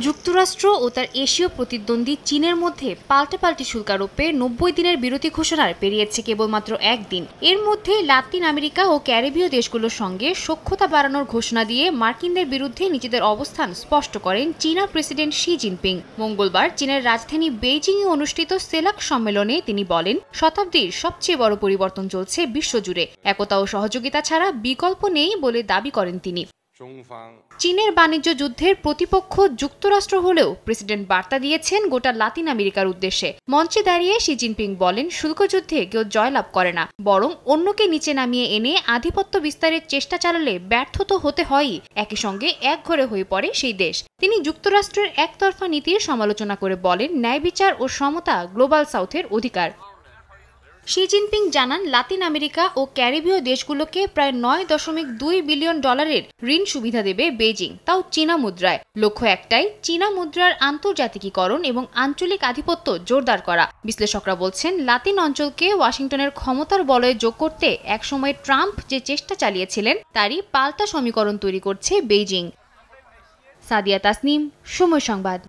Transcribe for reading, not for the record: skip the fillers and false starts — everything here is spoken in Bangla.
যুক্তরাষ্ট্র ও তার এশীয় প্রতিদ্বন্দ্বী চীনের মধ্যে পাল্টাপাল্টি শুল্ক আরোপে ৯০ দিনের বিরতি ঘোষণার পেরিয়েছে কেবলমাত্র একদিন। এর মধ্যে লাতিন আমেরিকা ও ক্যারিবীয় দেশগুলোর সঙ্গে সখ্যতা বাড়ানোর ঘোষণা দিয়ে মার্কিনদের বিরুদ্ধে নিজেদের অবস্থান স্পষ্ট করেন চীনা প্রেসিডেন্ট শি জিনপিং। মঙ্গলবার চীনের রাজধানী বেইজিংয়ে অনুষ্ঠিত সেলাক সম্মেলনে তিনি বলেন, শতাব্দীর সবচেয়ে বড় পরিবর্তন চলছে বিশ্বজুড়ে, একতা ও সহযোগিতা ছাড়া বিকল্প নেই বলে দাবি করেন তিনি। চীনের বাণিজ্য যুদ্ধের প্রতিপক্ষ যুক্তরাষ্ট্র হলেও প্রেসিডেন্ট বার্তা দিয়েছেন গোটা লাতিন আমেরিকার উদ্দেশ্যে। মঞ্চে দাঁড়িয়ে শি জিনপিং বলেন, শুল্ক যুদ্ধে কেউ জয়লাভ করে না, বরং অন্যকে নিচে নামিয়ে এনে আধিপত্য বিস্তারের চেষ্টা চালালে ব্যর্থ তো হতে হয়ই, একই সঙ্গে একঘরে হয়ে পড়ে সেই দেশ। তিনি যুক্তরাষ্ট্রের একতরফা নীতির সমালোচনা করে বলেন, ন্যায় বিচার ও সমতা গ্লোবাল সাউথের অধিকার। শি জিনপিং জানান, লাতিন আমেরিকা ও ক্যারিবীয় দেশগুলোকে প্রায় ৯.২ বিলিয়ন ডলারের ঋণ সুবিধা দেবে বেইজিং, তাও চীনা মুদ্রায়। লক্ষ্য একটাই, চীনা মুদ্রার আন্তর্জাতিকীকরণ এবং আঞ্চলিক আধিপত্য জোরদার করা। বিশ্লেষকরা বলছেন, লাতিন অঞ্চলকে ওয়াশিংটনের ক্ষমতার বলয়ে যোগ করতে একসময় ট্রাম্প যে চেষ্টা চালিয়েছিলেন তারই পাল্টা সমীকরণ তৈরি করছে বেইজিং। সাদিয়া তাসনিম, সময় সংবাদ।